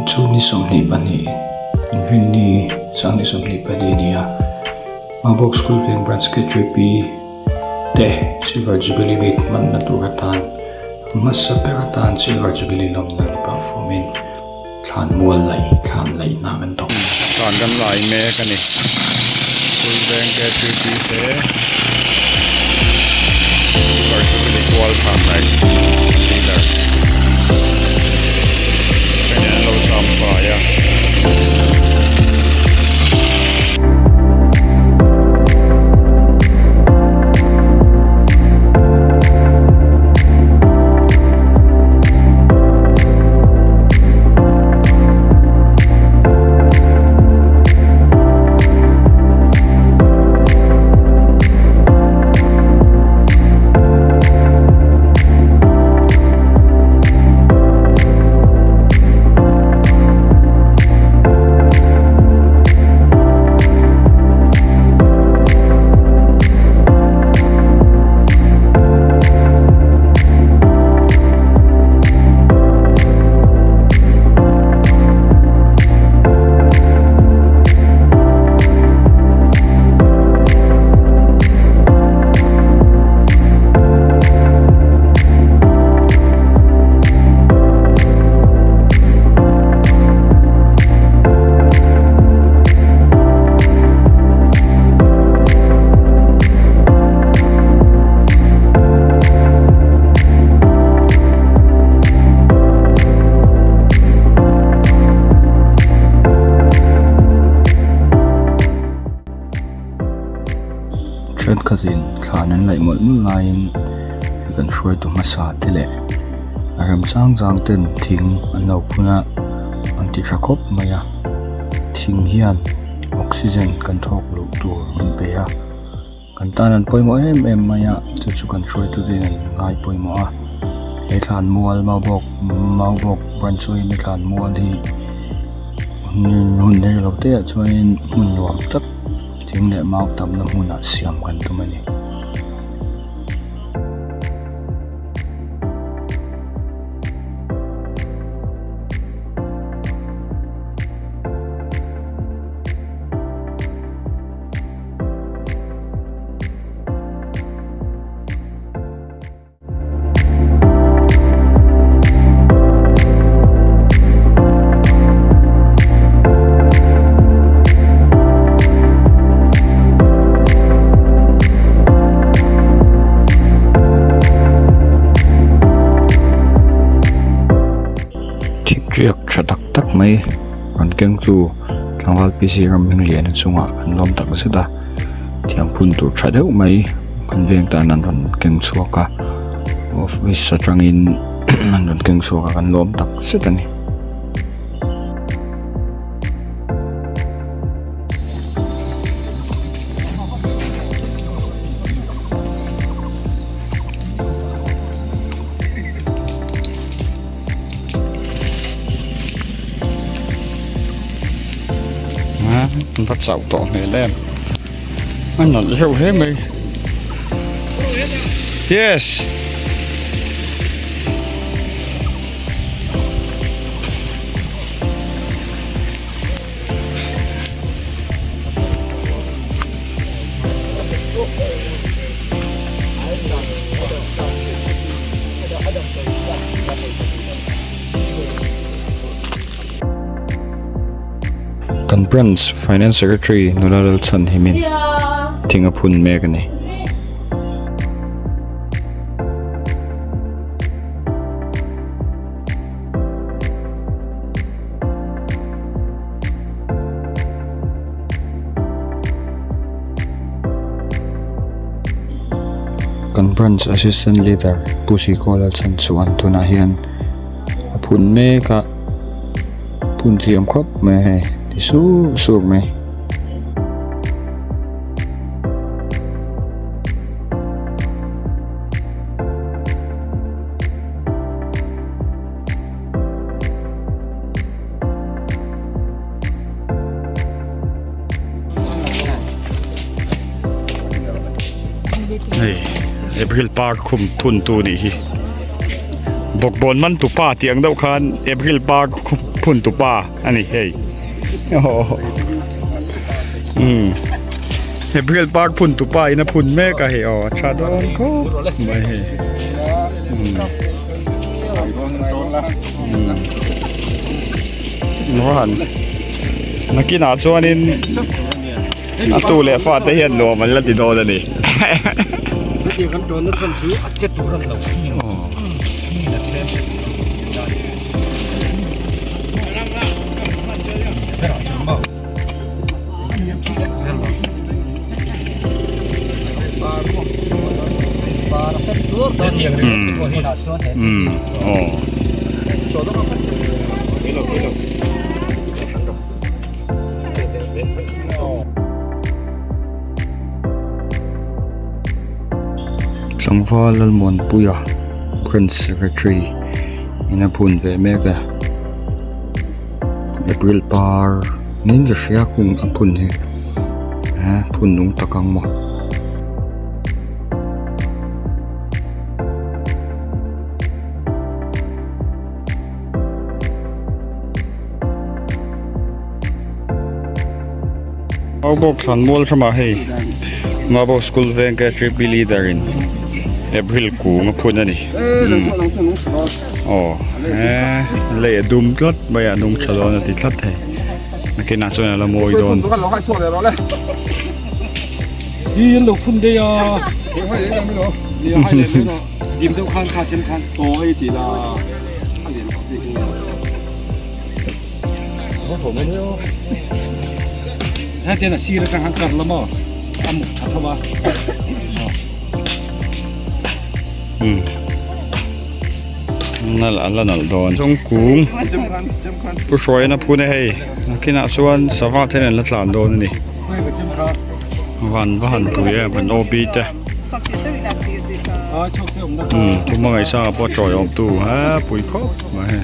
chu ni somni bani vin ni sang ni somni bani nia Maubawk school Veng branch KTP te silver jubilee meet man na turatan mas sa peratan silver jubilee lom na performin Thlan mual lai Thlan lai na kan tok Thlan kan lai me kan ni school Veng KTP te silver jubilee kual Thlan lai leader kanya lo sampa ya Chen kazin Thlan lai mol lain kan shoi tu masa tile aram chang ten thing anlo phuna anti rakop maya thing hian oxygen kan thok lu tur min pe a kan tanan poimo em maya chu kan shoi tu din ngai poimo a he Thlan mual Maubawk branchoi mi Thlan mual hi hun ne lo te chuin mun nuam tak thing le mau tam na huna siam kan tumani chiak thatak tak mai ran keng chu tlangwal pc ram hing lian chunga an lom tak seta thiang phun tur thadeu mai kan veng ta nan ran keng chuaka office satangin nan ran keng chuaka kan lom tak setani bắt sầu to này lên anh nói hiểu hết mình yes kan branch finance secretary nulal chan himin thinga phun me kan ni kan branch assistant leader pusi kolal chan chuan tuna hian phun me ka phun thiam khop me he su me April Park khum thun tu ni hi bok bon man tu pa tiang deuh khan April Park พุ่นตุป้าอันนี้เฮ้ยโอ้โหเฮ้ยเพื่อนปากพุ่นตุป้านะพุ่นแม่ก็เฮ้ยอ๋อชาดอนก็ไม่เฮ้ยว่าหันนักกินอาชัวนี่อาตู้เล่ฟาดได้เห็นหนัวมันละติโดนนี่สังฟ้าลลมวนปุยะ Prince Secretary อินาพุนเวเมกะเอปริลปาร์นินจะเสียคุงอพุนเฮพุนนุงตะกังมะเอาบอกฉันมอลใช่ไหมเฮ้ยมาบอกสกูลเวงแกทริปบิลีดารินเอพริลกูมาพูดนั่นนี่อ๋อเลยดุมกลัดไปอ่ะดุมฉลองติดกลัดเฮ้ยนักกินอาชญ์ละโมยโดนยี่ลูกคุณเดียนี่ให้เลยไม่รู้นี่ให้เลยไม่รู้ยิ้มทุกครั้งขาดเช่นกันโตให้ดีละอันนี้ดีจริงผมไม่รู้ถ้าเจน่ะซีแล้วกันหันกลับแล้วมั้งทำทำมานั่นแหละนั่นโดนจงกุ้งผู้ช่วยนะพูดให้นักกินอาชญ์สวัสดิ์เนี่ยละหลานโดนนี่วันตัวเองเป็นโอบีเจ้ทุกเมื่อไงทราบพอจอยอมตู้ฮะปุ๋ยครบมาให้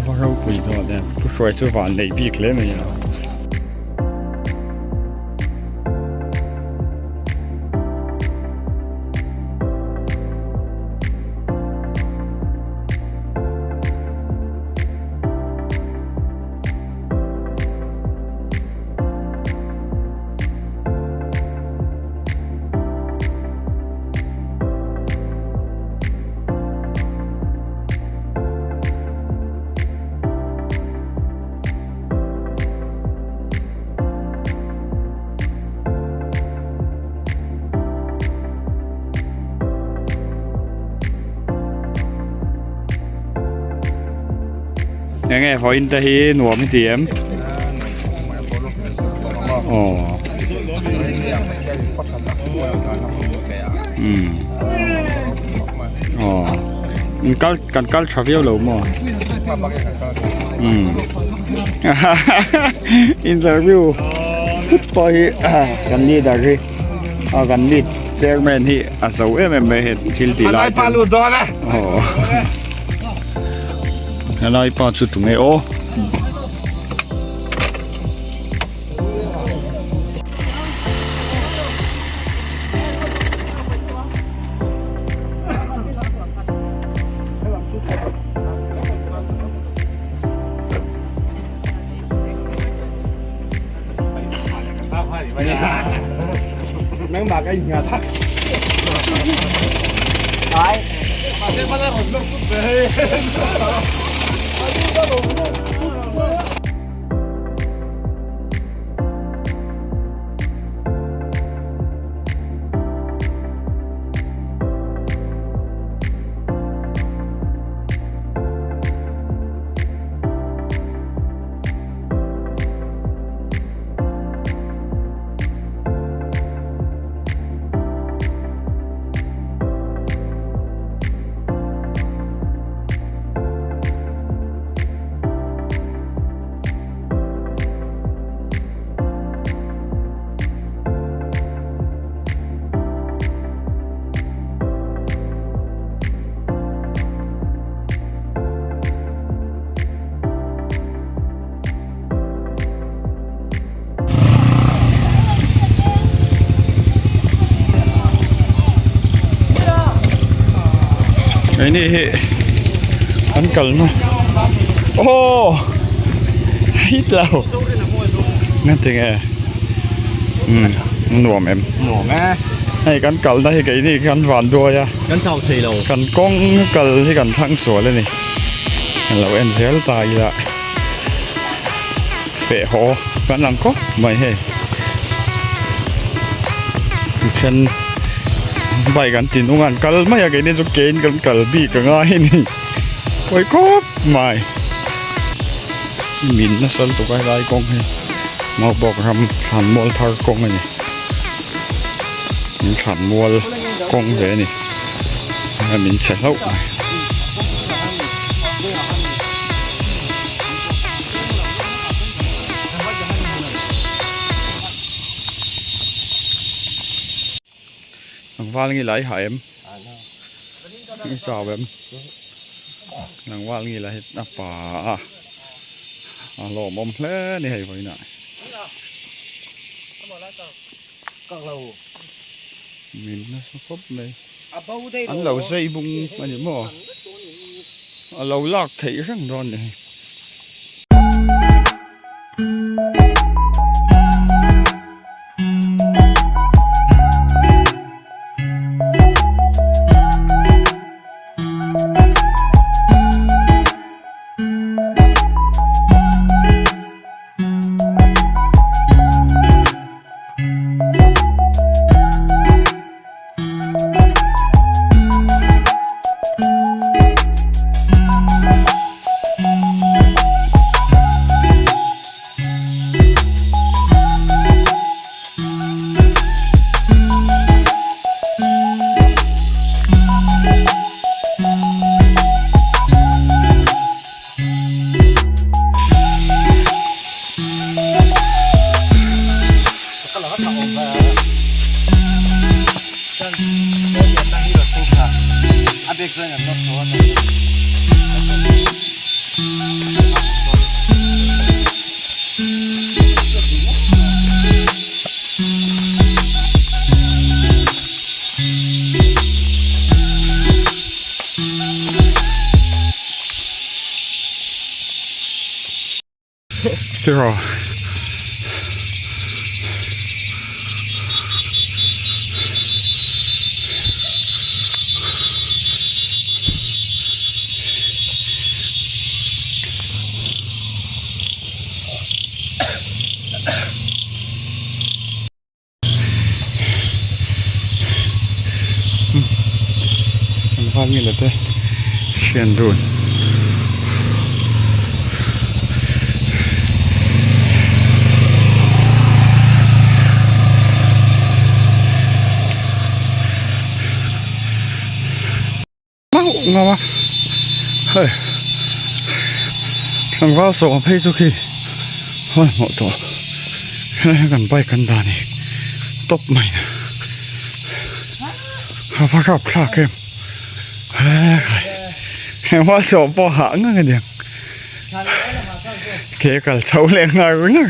พอเราปุ๋ยตัวเนี่ยผู้ช่วยช่วยหวานในบีกเลยมั้ยยังไงพออินเตอร์ฮีหนัวไม่เตียมอ๋ออ๋อกันกัลทราเวลหรือมั้งอินเตอร์วิวพุทธอยกันดีดารีกันดีเจอร์แมนที่อาศัยไม่เห็นทิลตีไลท์อ๋ออะไรป้าชุดถุงไงโอ้แมงบากไอ้เหี้ยทักไปมาเจ้าพ่อเราหลุดปุ๊บเลย ไอ้นี่อันกันเนาะโอ้ฮิตแล้วงั้นจริงหน่วมหนูแม่ให้กันเก่าได้ไงนี่กันหวานด้วยอะกันเจ้าเทโลกันก้องกันที่กันทั้งสวยเลยนี่เราเสียตายละเฟะหอกันหลังก็ไม่ให้ฉันไปกันจินงานกันไม่อยากให้เนี่ยจะเกณฑ์กันกันบีกันง่ายนี่โอ้ยก็ไม่มินนะสันตุกไอ้ไรกงให้มาบอกทำขันมอลทารกงนี่มีขันมอลกงเลยนี่มินเฉลียวหลังว่างี้ไรหายนี่จ่าแบบหลังว่างี้ไรน้ำป่าหล่อมอมเพลนี่ให้ไว้หน่อยมินนะสกปรกเลยอันเราใส่บุ้งมันอยู่มั้งเราลากถี่ทั้งร้อนเลย Zero. Văn như là thế xuyên đồn máu ngon quá hơi thằng vào sổ hay cho khi thôi mộ tổ gần bay gần đà này tóc mày nè phát gặp xa kem em hoa sổ bỏ hãng cái gì kể cả cháu lên ngay rồi nữa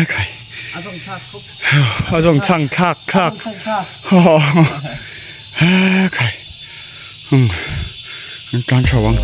cái ở trong chăng thác thác cái cán cháu